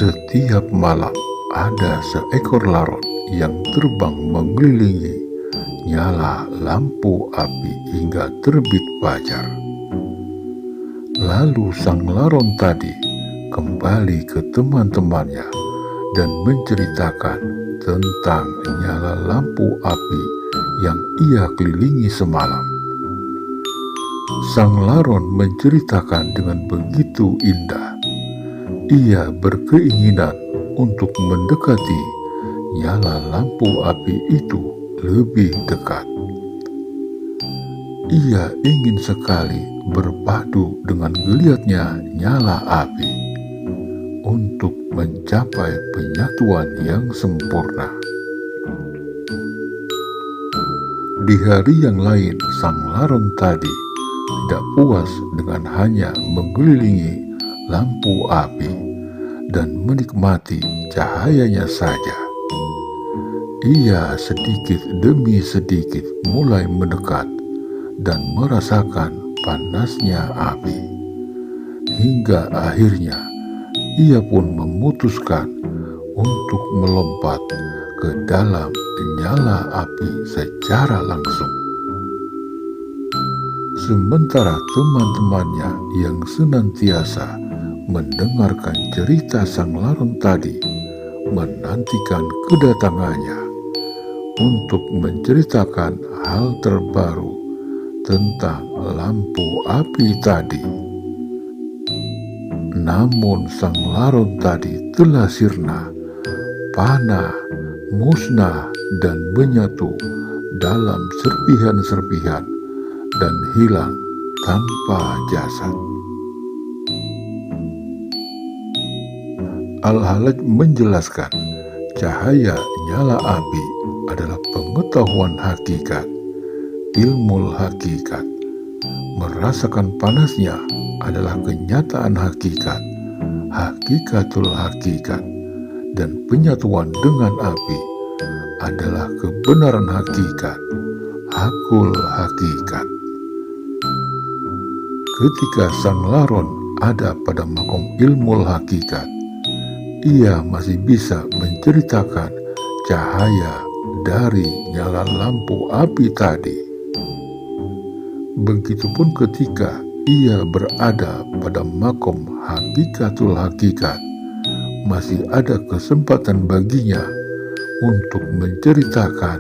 Setiap malam ada seekor laron yang terbang mengelilingi nyala lampu api hingga terbit fajar. Lalu sang laron tadi kembali ke teman-temannya dan menceritakan tentang nyala lampu api yang ia kelilingi semalam. Sang laron menceritakan dengan begitu indah. Ia berkeinginan untuk mendekati nyala lampu api itu lebih dekat. Ia ingin sekali berpadu dengan geliatnya nyala api untuk mencapai penyatuan yang sempurna. Di hari yang lain, sang laron tadi tidak puas dengan hanya mengelilingi lampu api dan menikmati cahayanya saja. Ia sedikit demi sedikit mulai mendekat dan merasakan panasnya api. Hingga akhirnya ia pun memutuskan untuk melompat ke dalam nyala api secara langsung. Sementara teman-temannya yang senantiasa mendengarkan cerita sang laron tadi menantikan kedatangannya untuk menceritakan hal terbaru tentang lampu api tadi. Namun sang laron tadi telah sirna, panah, musnah, dan menyatu dalam serpihan-serpihan dan hilang tanpa jasad. Al-Halaj menjelaskan, cahaya nyala api adalah pengetahuan hakikat, ilmu hakikat. Merasakan panasnya adalah kenyataan hakikat, hakikatul hakikat, dan penyatuan dengan api adalah kebenaran hakikat, hakul hakikat. Ketika sang laron ada pada makom ilmu hakikat, ia masih bisa menceritakan cahaya dari nyala lampu api tadi. Begitupun ketika ia berada pada makom hakikatul hakikat, masih ada kesempatan baginya untuk menceritakan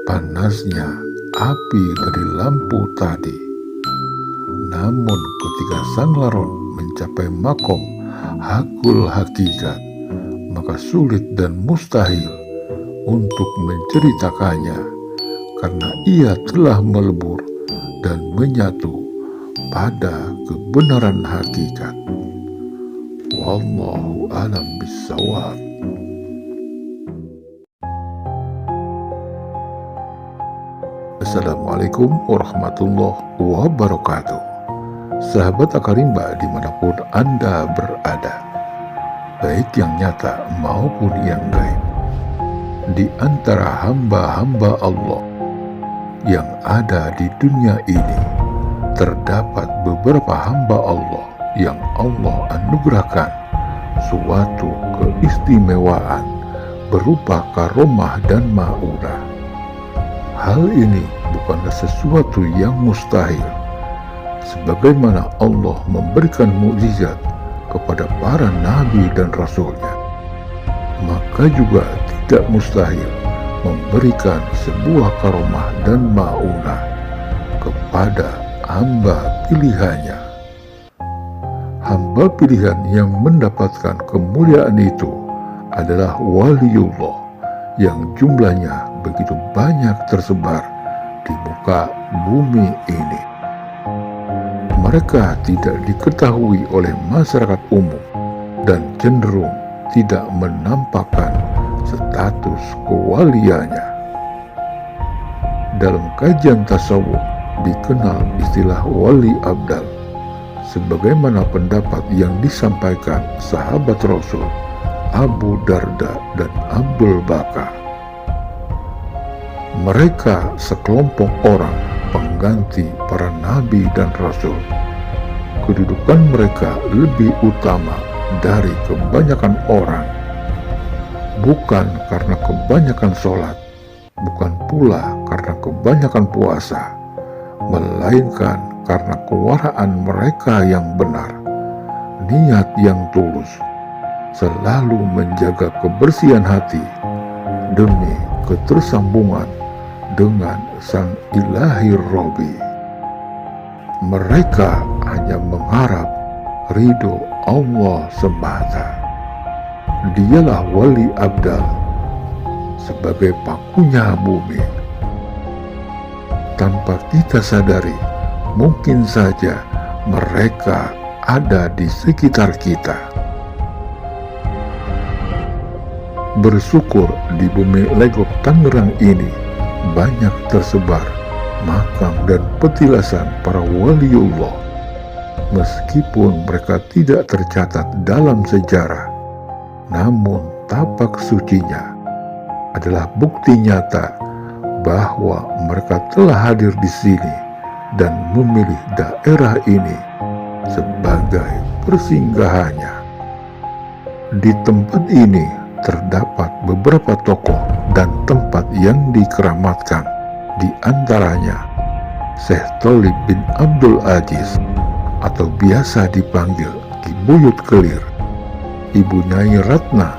panasnya api dari lampu tadi. Namun ketika sang laron mencapai makom hakul hakikat, maka sulit dan mustahil untuk menceritakannya karena ia telah melebur dan menyatu pada kebenaran hakikat. Wallahu a'lam bishawab. Assalamualaikum warahmatullahi wabarakatuh. Sahabat Akarimba dimanapun Anda berada, baik yang nyata maupun yang gaib, di antara hamba-hamba Allah yang ada di dunia ini, terdapat beberapa hamba Allah yang Allah anugerahkan suatu keistimewaan berupa karomah dan ma'unah. Hal ini bukanlah sesuatu yang mustahil. Sebagaimana Allah memberikan mukjizat kepada para nabi dan rasulnya, maka juga tidak mustahil memberikan sebuah karomah dan ma'unah kepada hamba pilihannya. Hamba pilihan yang mendapatkan kemuliaan itu adalah waliullah yang jumlahnya begitu banyak tersebar di muka bumi ini. Mereka tidak diketahui oleh masyarakat umum dan cenderung tidak menampakkan status kewaliannya. Dalam kajian tasawuf dikenal istilah wali abdal, sebagaimana pendapat yang disampaikan sahabat Rasul Abu Darda dan Abdul Bakar. Mereka sekelompok orang pengganti para nabi dan rasul. Kedudukan mereka lebih utama dari kebanyakan orang, bukan karena kebanyakan sholat, bukan pula karena kebanyakan puasa, melainkan karena kewaraan mereka yang benar, niat yang tulus, selalu menjaga kebersihan hati demi ketersambungan dengan Sang Ilahi Robi. Mereka hanya mengharap ridho Allah semata. Dialah wali abdal sebagai pakunya bumi. Tanpa kita sadari, mungkin saja mereka ada di sekitar kita. Bersyukur di bumi Legok Tangerang ini banyak tersebar makam dan petilasan para waliullah, meskipun mereka tidak tercatat dalam sejarah, namun tapak sucinya adalah bukti nyata bahwa mereka telah hadir di sini dan memilih daerah ini sebagai persinggahannya. Di tempat ini terdapat beberapa tokoh dan tempat yang dikeramatkan, di antaranya Syekh Tholib bin Abdul Aziz atau biasa dipanggil Ki Buyut Kelir, Ibu Nyai Ratna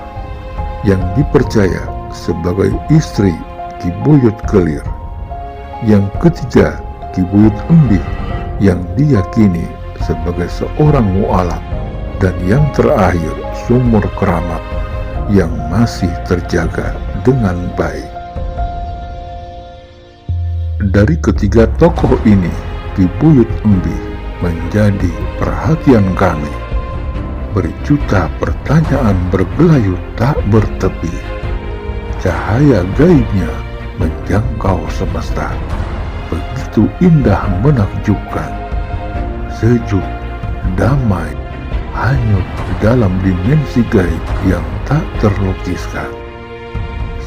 yang dipercaya sebagai istri Ki Buyut Kelir, yang ketiga Ki Buyut Embih yang diyakini sebagai seorang mu'alaf, dan yang terakhir sumur keramat yang masih terjaga dengan baik. Dari ketiga tokoh ini, Ki Buyut Embih menjadi perhatian kami. Berjuta pertanyaan bergelayut tak bertepi. Cahaya gaibnya menjangkau semesta. Begitu indah menakjubkan. Sejuk, damai, hanyut dalam dimensi gaib yang tak terlukiskan.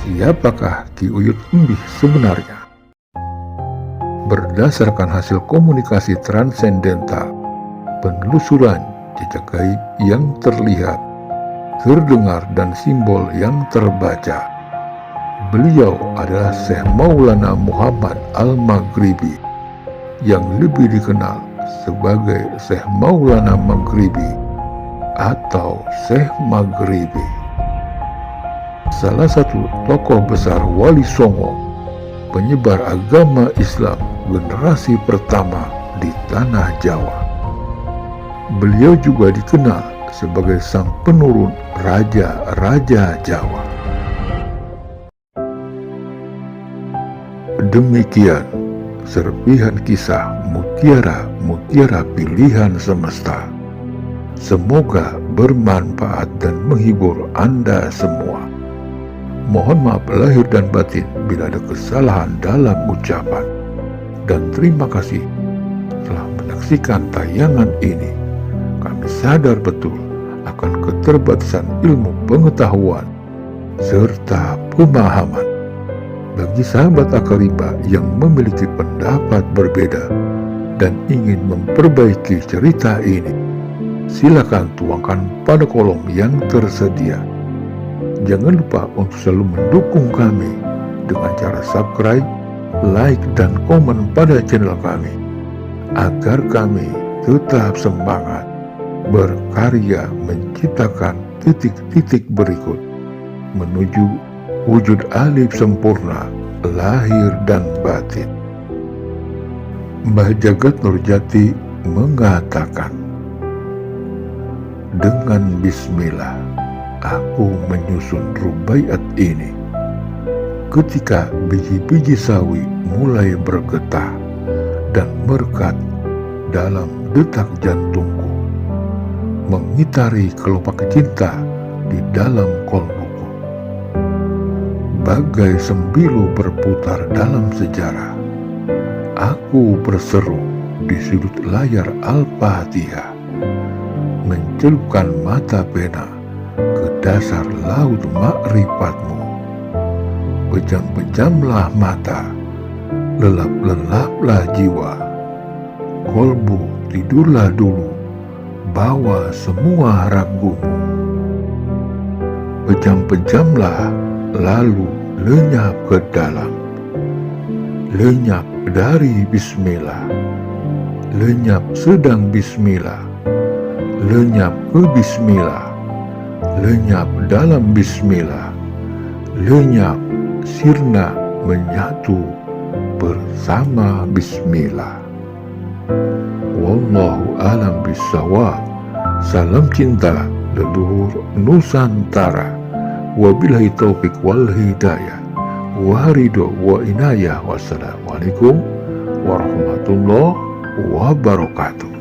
Siapakah Ki Buyut Embih sebenarnya? Berdasarkan hasil komunikasi transendental, penelusuran jejak gaib yang terlihat, terdengar, dan simbol yang terbaca, beliau adalah Syekh Maulana Muhammad Al-Maghribi, yang lebih dikenal sebagai Syekh Maulana Maghribi atau Syekh Maghribi, salah satu tokoh besar Wali Songo, penyebar agama Islam generasi pertama di tanah Jawa. Beliau juga dikenal sebagai sang penurun raja-raja Jawa. Demikian serpihan kisah mutiara-mutiara pilihan semesta. Semoga bermanfaat dan menghibur Anda semua. Mohon maaf lahir dan batin bila ada kesalahan dalam ucapan. Dan terima kasih telah menyaksikan tayangan ini. Kami sadar betul akan keterbatasan ilmu pengetahuan serta pemahaman. Bagi sahabat Akariba yang memiliki pendapat berbeda dan ingin memperbaiki cerita ini, silakan tuangkan pada kolom yang tersedia. Jangan lupa untuk selalu mendukung kami dengan cara subscribe, like, dan komen pada channel kami, agar kami tetap semangat berkarya menciptakan titik-titik berikut menuju wujud alif sempurna lahir dan batin. Mbah Jagat Nurjati mengatakan, dengan bismillah aku menyusun rubaiat ini. Ketika biji-biji sawi mulai bergetah dan merekat dalam detak jantungku, mengitari kelopak cinta di dalam kolbuku. Bagai sembilu berputar dalam sejarah, aku berseru di sudut layar Al-Fatihah, mencelupkan mata pena ke dasar laut makrifatmu. Pejam-pejamlah mata, lelap-lelaplah jiwa, kolbu tidurlah dulu, bawa semua ragumu. Pejam-pejamlah, lalu lenyap ke dalam. Lenyap dari bismillah, lenyap sedang bismillah, lenyap ke bismillah, lenyap dalam bismillah, lenyap sirna menyatu bersama bismillah. Wallahu alam bisawab. Salam cinta leluhur Nusantara. Wabillahi taufik wal hidayah, wa ridho wa inayah. Wassalamualaikum warahmatullahi wabarakatuh.